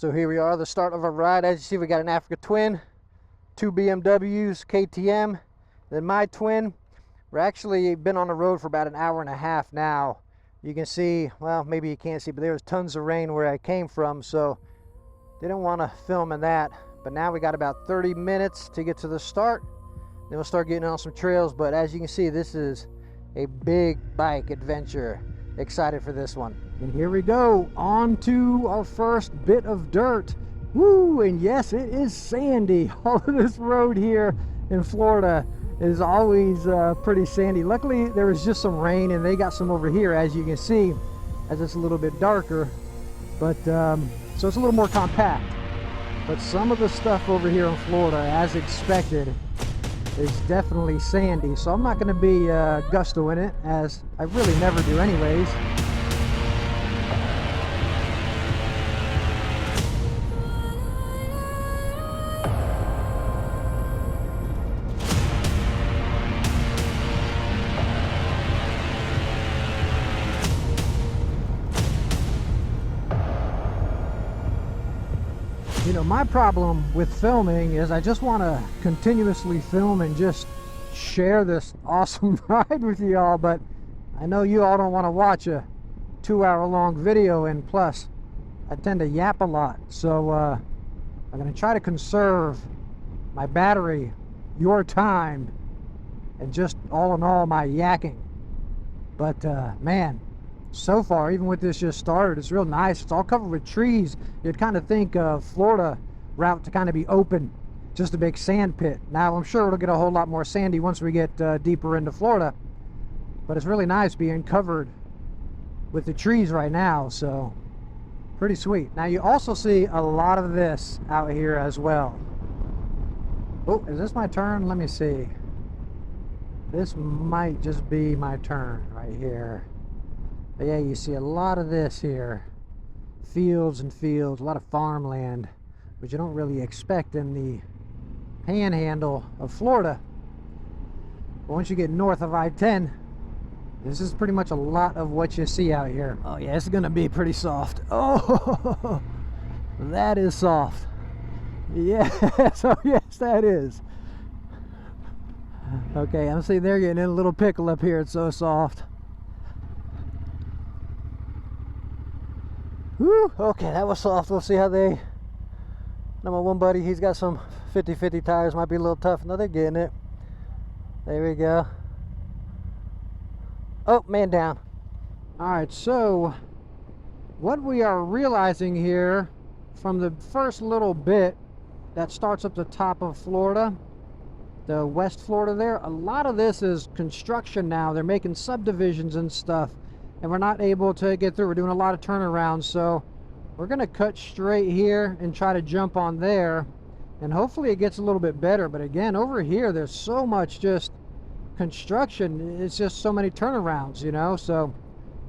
So here we are, the start of our ride. As you see, we got an Africa Twin, 2 BMWs, KTM, then my twin. We're actually been on the road for about an hour and a half now. You can see, well, maybe you can't see, but there was tons of rain where I came from, so didn't want to film in that. But now we got about 30 minutes to get to the start. Then we'll start getting on some trails. But as you can see, this is a big bike adventure. Excited for this one. And here we go, on to our first bit of dirt. Woo, and yes, it is sandy. All of this road here in Florida is always pretty sandy. Luckily, there was just some rain, and they got some over here, as you can see, as it's a little bit darker. But, so it's a little more compact. But some of the stuff over here in Florida, as expected, is definitely sandy. So I'm not going to be gustoing it, as I really never do anyways. You know, my problem with filming is I just want to continuously film and just share this awesome ride with you all, but I know you all don't want to watch a 2-hour long video, and plus I tend to yap a lot, so I'm going to try to conserve my battery, your time, and just all in all my yakking. But man, so far, even with this just started, it's real nice. It's all covered with trees. You'd kind of think of Florida route to kind of be open, just a big sand pit. Now, I'm sure it'll get a whole lot more sandy once we get deeper into Florida, but it's really nice being covered with the trees right now, so pretty sweet. Now, you also see a lot of this out here as well. Oh, is this my turn? Let me see. This might just be my turn right here. But yeah, you see a lot of this here. Fields and fields, a lot of farmland, which you don't really expect in the panhandle of Florida. But once you get north of I-10, this is pretty much a lot of what you see out here. Oh yeah, it's gonna be pretty soft. Oh, that is soft. Yes, oh yes, that is. Okay, I'm seeing they're getting in a little pickle up here. It's so soft. Whew, okay, that was soft. We'll see how they... Now my one buddy, he's got some 50-50 tires. Might be a little tough. No, they're getting it. There we go. Oh, man down. Alright, so what we are realizing here from the first little bit that starts up the top of Florida, the West Florida there, a lot of this is construction now. They're making subdivisions and stuff, and we're not able to get through. We're doing a lot of turnarounds, so we're going to cut straight here and try to jump on there, and hopefully it gets a little bit better. But again, over here, there's so much just construction. It's just so many turnarounds, you know, so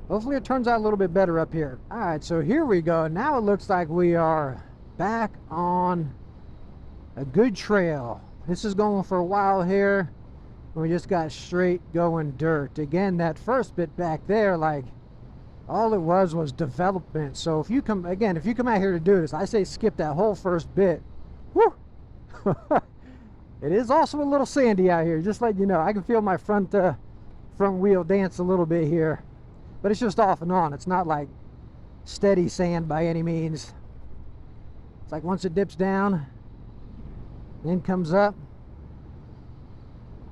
hopefully it turns out a little bit better up here. All right, so here we go. Now it looks like we are back on a good trail. This is going for a while here. We just got straight going dirt. Again, that first bit back there, like, all it was development. So if you come, again, if you come out here to do this, I say skip that whole first bit. Woo! It is also a little sandy out here, just like, you know, I can feel my front wheel dance a little bit here. But it's just off and on. It's not like steady sand by any means. It's like once it dips down, then comes up.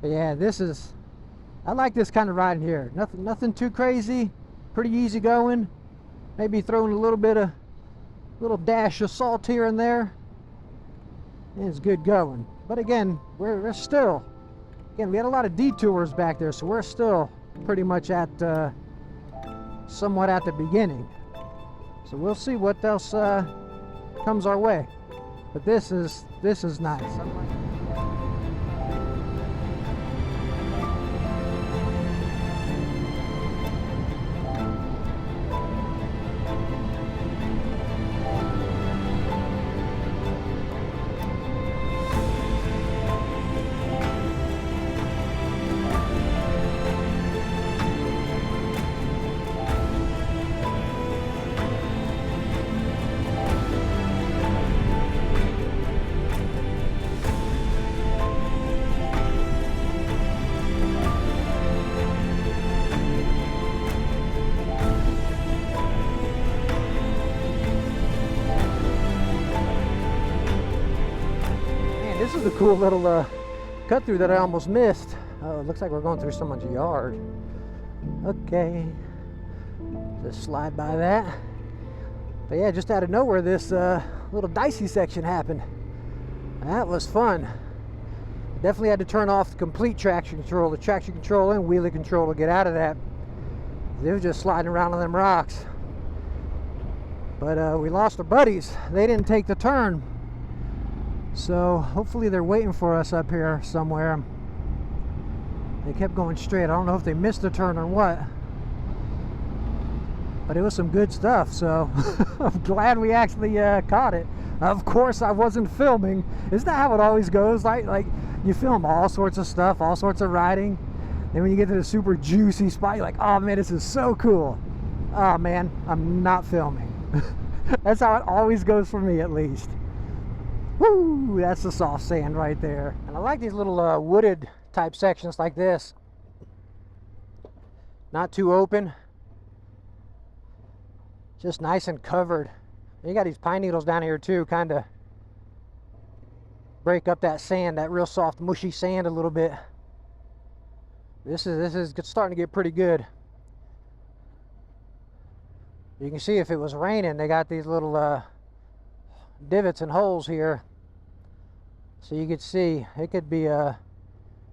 But yeah, this is, I like this kind of riding here. Nothing too crazy, pretty easy going. Maybe throwing a little dash of salt here and there. And it's good going. But again, we're still, again, we had a lot of detours back there, so we're still pretty much at, somewhat at the beginning. So we'll see what else comes our way. But this is nice. this is a cool little cut through that I almost missed. Oh, it looks like we're going through someone's yard. Okay, just slide by that. But yeah, just out of nowhere, this little dicey section happened. That was fun. Definitely had to turn off the complete traction control, the traction control and wheelie control to get out of that. They were just sliding around on them rocks. But we lost our buddies. They didn't take the turn. So hopefully they're waiting for us up here somewhere. They kept going straight. I don't know if they missed the turn or what. But it was some good stuff, so I'm glad we actually caught it. Of course I wasn't filming. Isn't that how it always goes? Like you film all sorts of stuff, all sorts of riding. And when you get to the super juicy spot, you're like, oh man, this is so cool. Oh man, I'm not filming. That's how it always goes for me, at least. Woo, that's the soft sand right there. And I like these little wooded type sections like this. Not too open. Just nice and covered. You got these pine needles down here too, kind of break up that sand, that real soft, mushy sand a little bit. This is starting to get pretty good. You can see if it was raining, they got these little divots and holes here. So you could see it could be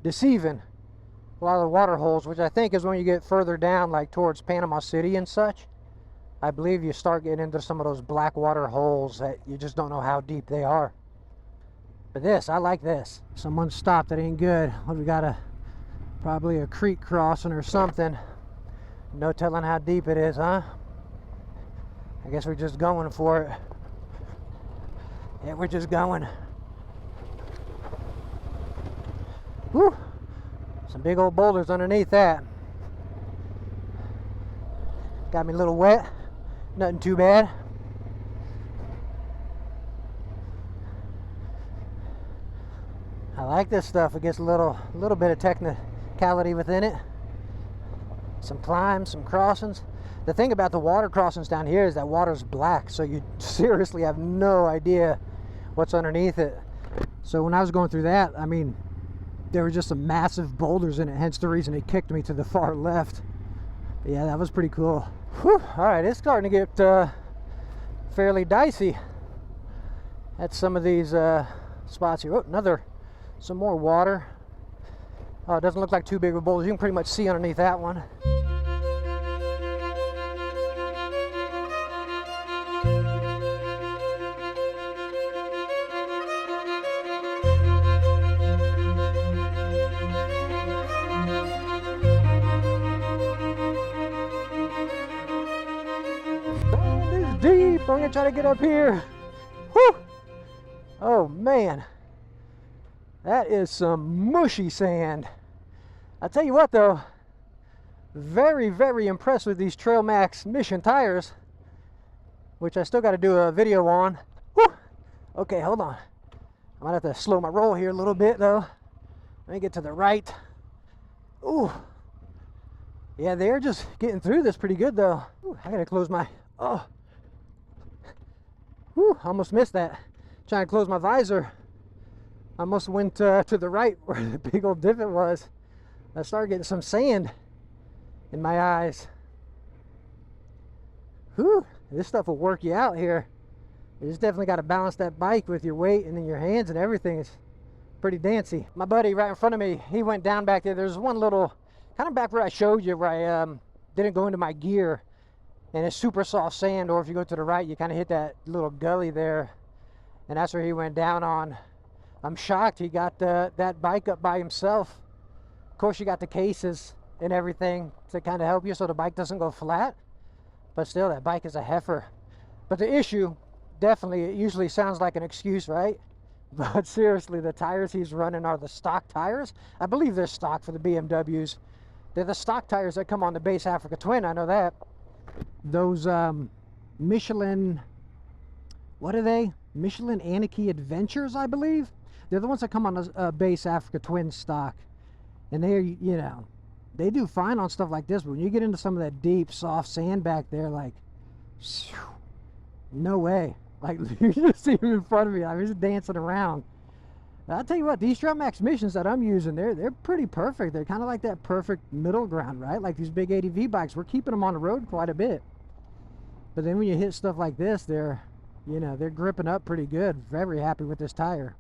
deceiving. A lot of the water holes, which I think is when you get further down, like towards Panama City and such. I believe you start getting into some of those black water holes that you just don't know how deep they are. But this, I like this. Someone stopped, that ain't good. Well, we got probably a creek crossing or something. No telling how deep it is, huh? I guess we're just going for it. Yeah, we're just going. Whew. Some big old boulders underneath that. Got me a little wet. Nothing too bad. I like this stuff. It gets a little bit of technicality within it. Some climbs, some crossings. The thing about the water crossings down here is that water's black, so you seriously have no idea what's underneath it. So when I was going through that, I mean, there were just some massive boulders in it, hence the reason it kicked me to the far left. But yeah, that was pretty cool. Whew. All right, it's starting to get fairly dicey at some of these spots here. Oh, some more water. Oh, it doesn't look like too big of a boulder. You can pretty much see underneath that one. Deep. I'm gonna try to get up here. Whew. Oh man, that is some mushy sand. I tell you what though, very impressed with these Trail Max Mission tires, which I still got to do a video on. Whew. Okay, hold on. I might have to slow my roll here a little bit though. Let me get to the right. Ooh, yeah, they're just getting through this pretty good though. Ooh, I gotta close my Whew, almost missed that. Trying to close my visor. I almost went to the right where the big old divot was. I started getting some sand in my eyes. Whew, this stuff will work you out here. You just definitely got to balance that bike with your weight and then your hands and everything. It's pretty dancy. My buddy right in front of me, he went down back there. There's one little, kind of back where I showed you, where I didn't go into my gear. And it's super soft sand, or if you go to the right, you kind of hit that little gully there. And that's where he went down on. I'm shocked he got that bike up by himself. Of course, you got the cases and everything to kind of help you so the bike doesn't go flat. But still, that bike is a heifer. But the issue, definitely, it usually sounds like an excuse, right? But seriously, the tires he's running are the stock tires. I believe they're stock for the BMWs. They're the stock tires that come on the base Africa Twin, I know that. Those Michelin, what are they? Michelin Anarchy Adventures, I believe. They're the ones that come on a base Africa Twin stock. And they're, you know, they do fine on stuff like this, but when you get into some of that deep, soft sand back there, like, no way. Like, you just see him in front of me. I was just dancing around. I'll tell you what, these Drum Max missions that I'm using, they're pretty perfect. They're kind of like that perfect middle ground, right? Like these big ADV bikes, we're keeping them on the road quite a bit. But then when you hit stuff like this, they're gripping up pretty good. Very happy with this tire.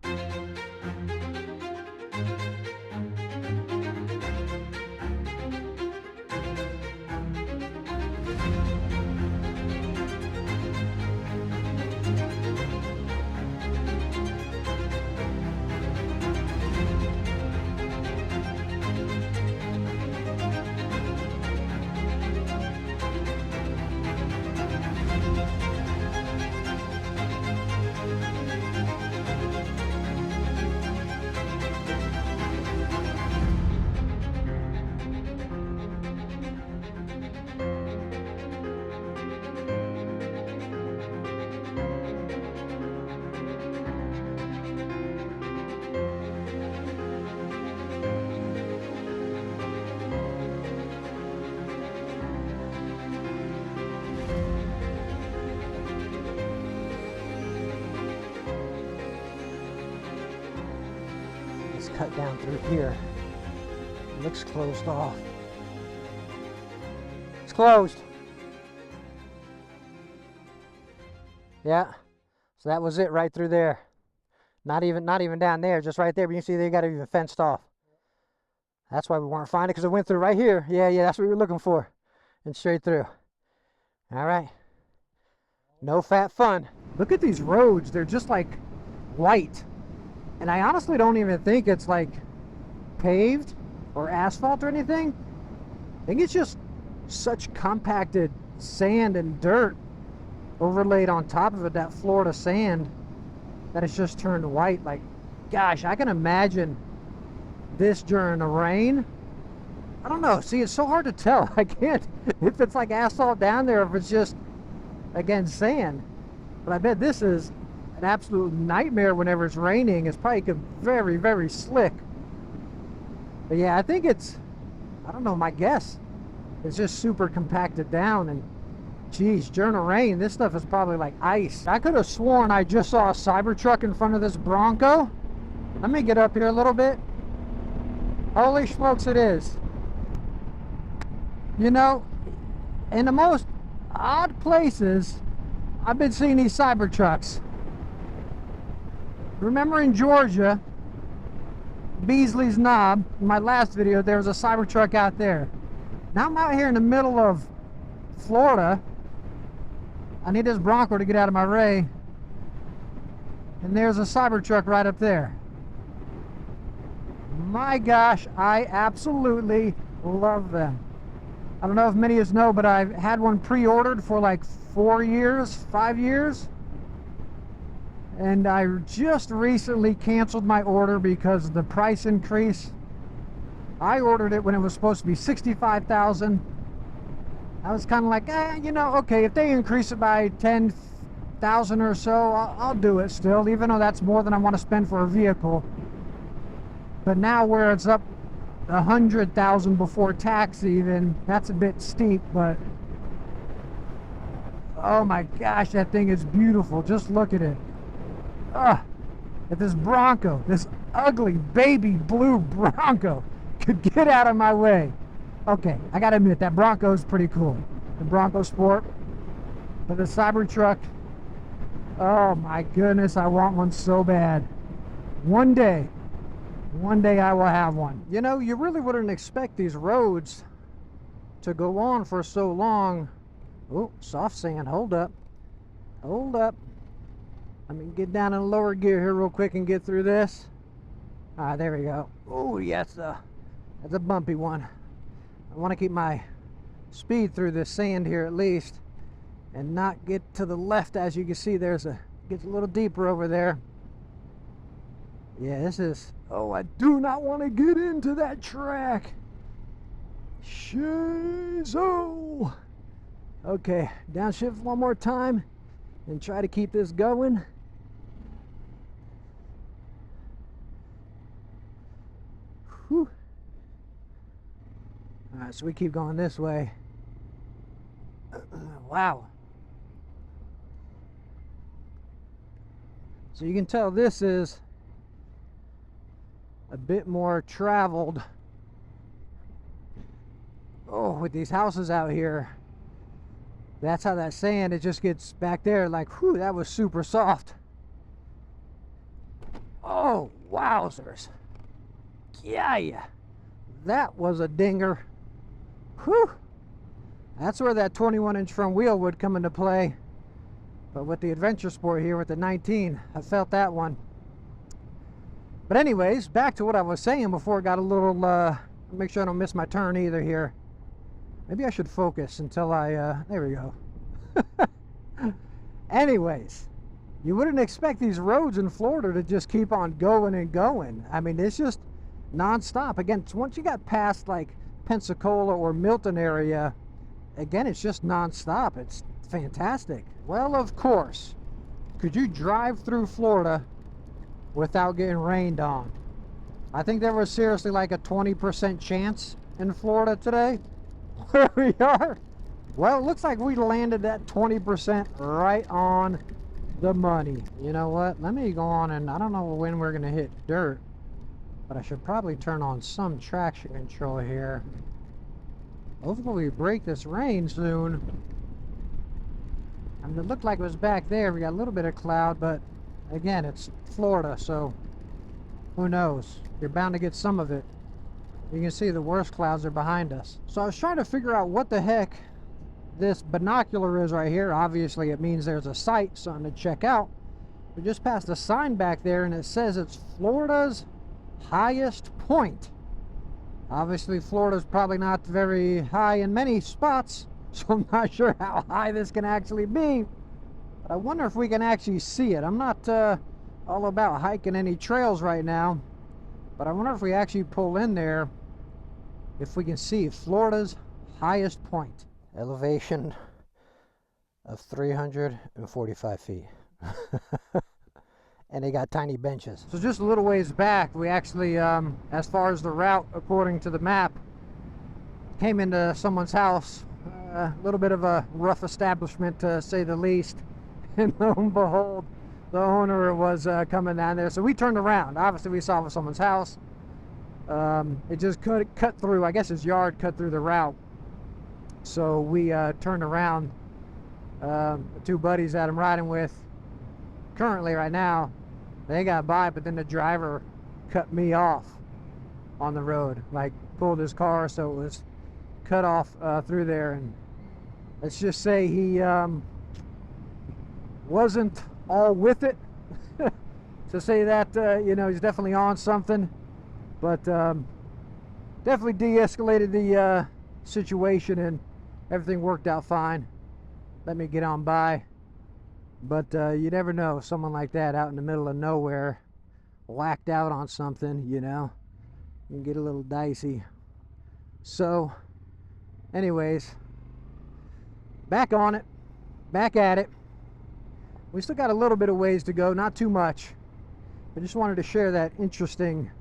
Cut down through here. It looks closed off. It's closed. Yeah. So that was it right through there. Not even down there, just right there. But you can see they got it even fenced off. That's why we weren't finding it, because it went through right here. Yeah, that's what we were looking for. And straight through. All right. No fat fun. Look at these roads. They're just like white. And I honestly don't even think it's like paved or asphalt or anything. I think it's just such compacted sand and dirt overlaid on top of it, that Florida sand, that it's just turned white. Like, gosh, I can imagine this during the rain. I don't know. See, it's so hard to tell. I can't, if it's like asphalt down there, if it's just, again, sand. But I bet this is an absolute nightmare whenever it's raining. It's probably very, very slick. But yeah, I think it's, I don't know, my guess, it's just super compacted down. And geez, during the rain, this stuff is probably like ice. I could have sworn I just saw a Cybertruck in front of this Bronco. Let me get up here a little bit. Holy smokes, it is. You know, in the most odd places, I've been seeing these Cybertrucks. Remember in Georgia, Beasley's Knob, in my last video, there was a Cybertruck out there. Now I'm out here in the middle of Florida. I need this Bronco to get out of my way. And there's a Cybertruck right up there. My gosh, I absolutely love them. I don't know if many of you know, but I've had one pre-ordered for like 4 years, 5 years. And I just recently canceled my order because of the price increase. I ordered it when it was supposed to be $65,000. I was kind of like, you know, okay, if they increase it by $10,000 or so, I'll do it still, even though that's more than I want to spend for a vehicle. But now where it's up $100,000 before tax even, that's a bit steep, but oh my gosh, that thing is beautiful. Just look at it. If this Bronco, this ugly baby blue Bronco, could get out of my way. Okay, I gotta admit, that Bronco is pretty cool. The Bronco Sport. But the Cybertruck, oh my goodness, I want one so bad. One day I will have one. You know, you really wouldn't expect these roads to go on for so long. Oh, soft sand, hold up. Hold up. Let me get down in lower gear here real quick and get through this. All right, there we go. Oh, yes, that's a bumpy one. I want to keep my speed through this sand here at least, and not get to the left. As you can see, gets a little deeper over there. Yeah, this is, oh, I do not want to get into that track. Shizo. Okay, downshift one more time and try to keep this going. Whew. All right, so we keep going this way. Wow. So you can tell this is a bit more traveled. Oh, with these houses out here, that's how that sand, it just gets back there like, whew, that was super soft. Oh, wowzers. Yeah, that was a dinger. Whew. That's where that 21-inch front wheel would come into play. But with the Adventure Sport here with the 19, I felt that one. But anyways, back to what I was saying before it got a little, make sure I don't miss my turn either here. Maybe I should focus until I, there we go. Anyways, you wouldn't expect these roads in Florida to just keep on going and going. I mean, it's just non-stop. Again, once you got past like Pensacola or Milton area, again, it's just non-stop. It's fantastic. Well, of course, could you drive through Florida without getting rained on? I think there was seriously like a 20% chance in Florida today. Where we are. Well, it looks like we landed that 20% right on the money. You know what? Let me go on, and I don't know when we're gonna hit dirt, but I should probably turn on some traction control here. Hopefully we break this rain soon. I mean, it looked like it was back there. We got a little bit of cloud, but again, it's Florida, so who knows? You're bound to get some of it. You can see the worst clouds are behind us. So I was trying to figure out what the heck this binocular is right here. Obviously it means there's a site, something to check out. We just passed a sign back there and it says it's Florida's highest point. Obviously Florida's probably not very high in many spots, so I'm not sure how high this can actually be. But I wonder if we can actually see it. I'm not all about hiking any trails right now, but I wonder if we actually pull in there, if we can see Florida's highest point. Elevation of 345 feet. And they got tiny benches. So just a little ways back, we actually, as far as the route, according to the map, came into someone's house. A little bit of a rough establishment, to say the least. And lo and behold, the owner was coming down there. So we turned around. Obviously, we saw someone's house. It just cut through, I guess his yard cut through the route. So we turned around. The two buddies that I'm riding with currently right now, they got by, but then the driver cut me off on the road, like pulled his car, so it was cut off through there. And let's just say he wasn't all with it. To say that, you know, he's definitely on something, but definitely de-escalated the situation and everything worked out fine. Let me get on by. But you never know, someone like that out in the middle of nowhere, whacked out on something, you know, you can get a little dicey. So anyways, back on it, back at it. We still got a little bit of ways to go, not too much. I just wanted to share that interesting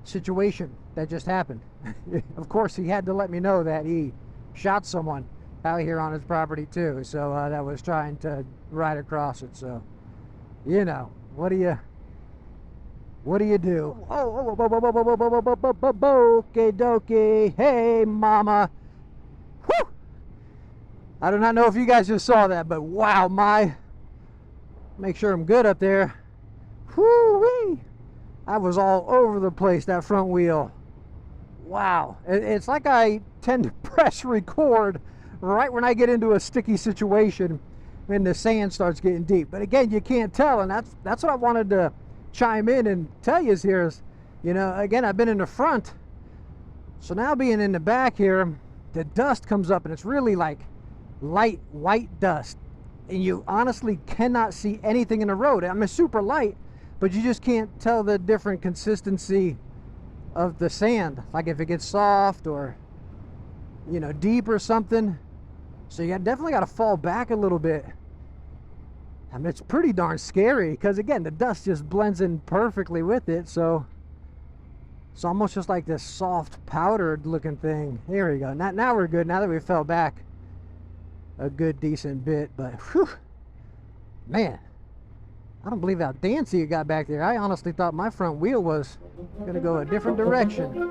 situation that just happened. Of course, he had to let me know that he shot someone out here on his property too, so that was trying to ride across it. So, you know, what do you do? Oh, okie dokie. Hey, mama. Whew! I do not know if you guys just saw that, but wow, make sure I'm good up there. Whoo-wee! I was all over the place, that front wheel. Wow. It's like I tend to press record right when I get into a sticky situation when the sand starts getting deep. But again, you can't tell, and that's what I wanted to chime in and tell you here is, you know, again, I've been in the front, so now being in the back here, the dust comes up and it's really like light white dust, and you honestly cannot see anything in the road. I mean, super light, but you just can't tell the different consistency of the sand, like if it gets soft or, you know, deep or something. So you definitely got to fall back a little bit. I mean, it's pretty darn scary because, again, the dust just blends in perfectly with it. So it's almost just like this soft powdered looking thing. Here we go. Now we're good. Now that we fell back a good decent bit, but whew, man, I don't believe how dancy it got back there. I honestly thought my front wheel was gonna go a different direction.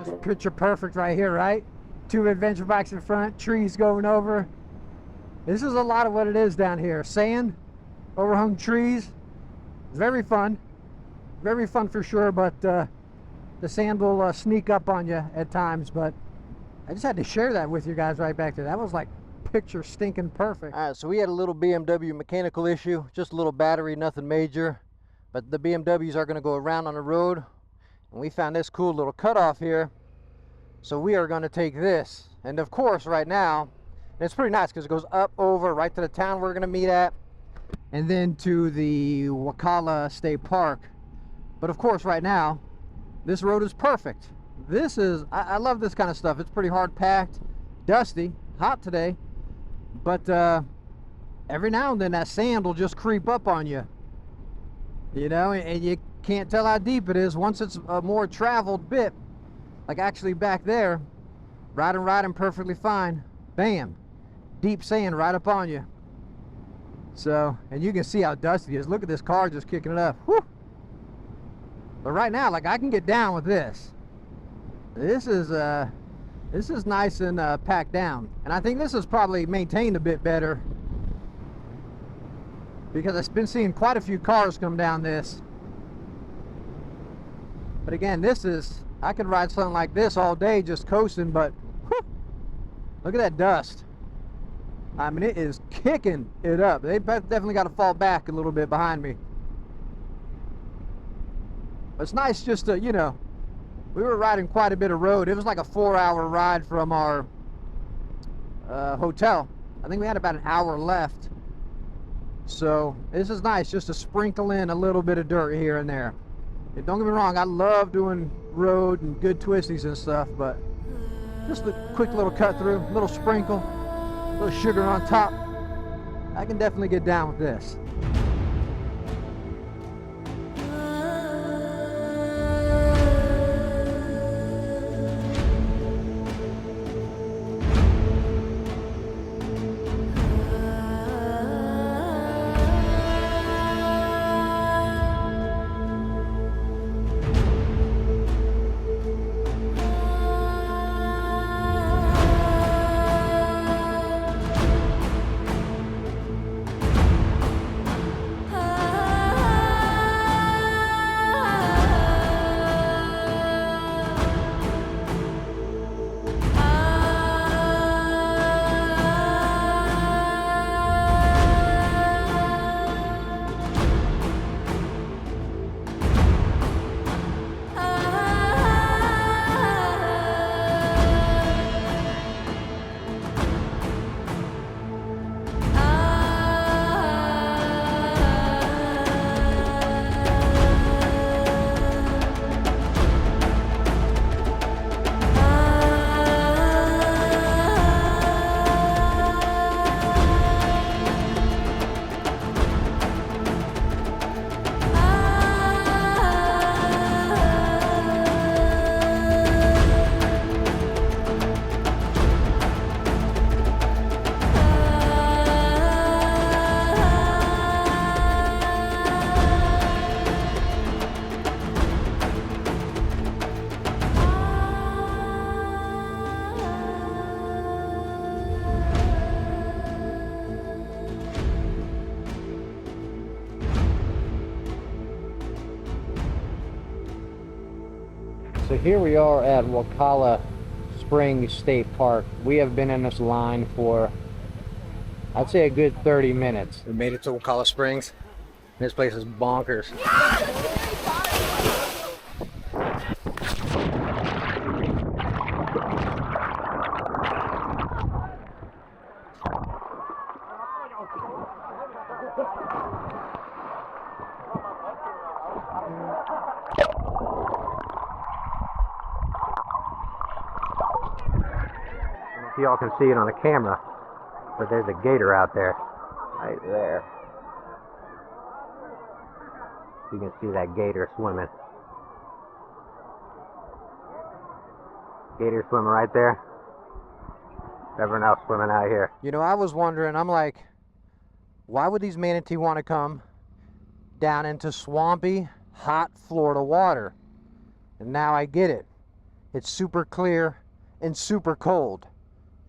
Just picture perfect right here, right? Two adventure bikes in front, trees going over. This is a lot of what it is down here. Sand, overhung trees. Very fun for sure, but the sand will sneak up on you at times. But I just had to share that with you guys right back there. That was like picture stinking perfect. All right, so we had a little BMW mechanical issue, just a little battery, nothing major. But the BMWs are going to go around on the road, and we found this cool little cutoff here. So we are going to take this, and of course right now, and it's pretty nice because it goes up over right to the town we're going to meet at, and then to the Wakala State Park. But of course right now, this road is perfect. This is, I love this kind of stuff. It's pretty hard packed, dusty, hot today, but every now and then that sand will just creep up on you. You know, and you can't tell how deep it is once it's a more traveled bit. Like actually back there, riding perfectly fine. Bam, deep sand right up on you. So, and you can see how dusty it is. Look at this car just kicking it up. Whew. But right now, like I can get down with this. This is nice and packed down, and I think this is probably maintained a bit better, because I've been seeing quite a few cars come down this. But again, this is, I could ride something like this all day just coasting, but whew, look at that dust. I mean, it is kicking it up. They definitely got to fall back a little bit behind me. But it's nice just to, you know, we were riding quite a bit of road. It was like a 4-hour ride from our hotel. I think we had about an hour left. So this is nice just to sprinkle in a little bit of dirt here and there. And don't get me wrong, I love doing road and good twisties and stuff, but just a quick little cut through, a little sprinkle, a little sugar on top. I can definitely get down with this. So here we are at Wakala Springs State Park. We have been in this line for, I'd say, a good 30 minutes. We made it to Wakala Springs. This place is bonkers. If y'all can see it on the camera, but there's a gator out there, right there. You can see that gator swimming. Gator swimming right there. Everyone else swimming out here. You know, I was wondering, I'm like, why would these manatee want to come down into swampy, hot Florida water? And now I get it. It's super clear and super cold.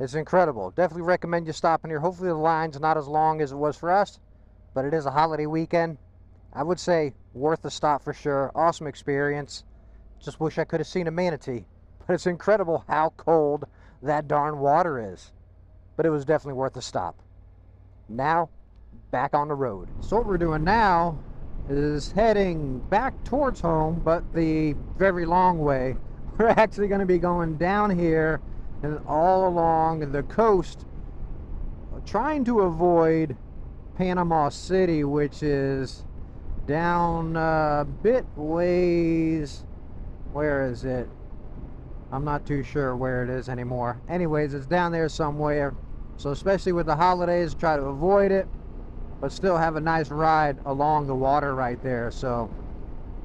It's incredible. Definitely recommend you stopping here. Hopefully the line's not as long as it was for us, but it is a holiday weekend. I would say worth a stop for sure. Awesome experience. Just wish I could have seen a manatee. But it's incredible how cold that darn water is. But it was definitely worth a stop. Now, back on the road. So what we're doing now is heading back towards home, but the very long way. We're actually going to be going down here and all along the coast, trying to avoid Panama City, which is down a bit ways. Where is it? I'm not too sure where it is anymore. Anyways, it's down there somewhere. So especially with the holidays, try to avoid it, but still have a nice ride along the water right there. So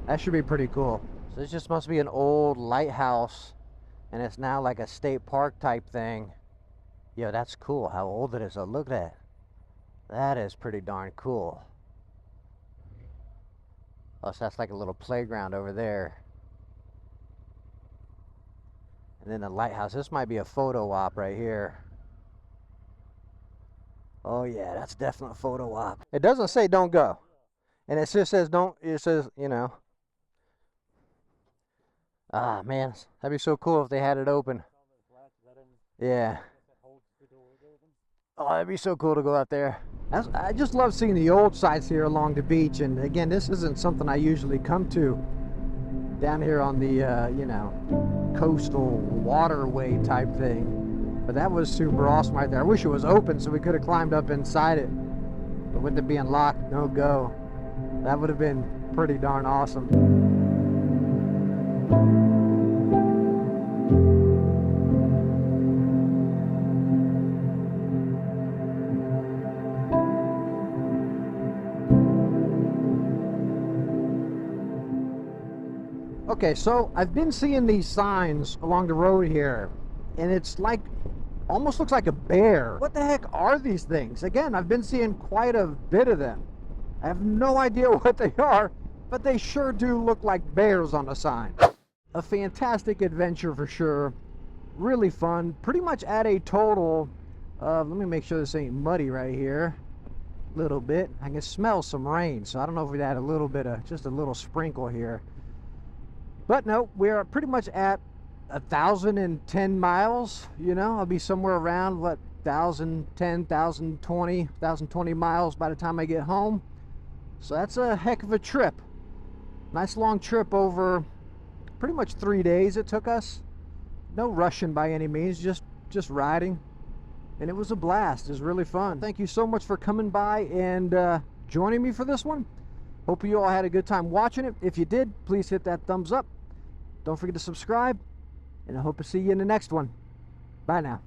that should be pretty cool. So this just must be an old lighthouse, and it's now like a state park type thing. Yo, that's cool how old it is. Oh, look at that. That is pretty darn cool. Oh, so that's like a little playground over there. And then the lighthouse. This might be a photo op right here. Oh yeah, that's definitely a photo op. It doesn't say don't go. And it just says don't, it says, you know. Ah, man, that'd be so cool if they had it open. Yeah. Oh, that'd be so cool to go out there. I just love seeing the old sites here along the beach. And again, this isn't something I usually come to down here on the, you know, coastal waterway type thing. But that was super awesome right there. I wish it was open so we could have climbed up inside it. But with it being locked, no go. That would have been pretty darn awesome. Okay, so I've been seeing these signs along the road here, and it's like, almost looks like a bear. What the heck are these things? Again, I've been seeing quite a bit of them. I have no idea what they are, but they sure do look like bears on the sign. A fantastic adventure for sure. Really fun. Pretty much at a total of, let me make sure this ain't muddy right here. A little bit. I can smell some rain, so I don't know if we had a little bit of, just a little sprinkle here. But no, we're pretty much at 1,010 miles. You know, I'll be somewhere around, what, 1,010, 1,020 miles by the time I get home. So that's a heck of a trip. Nice long trip over pretty much 3 days it took us. No rushing by any means, just riding. And it was a blast. It was really fun. Thank you so much for coming by and joining me for this one. Hope you all had a good time watching it. If you did, please hit that thumbs up. Don't forget to subscribe, and I hope to see you in the next one. Bye now.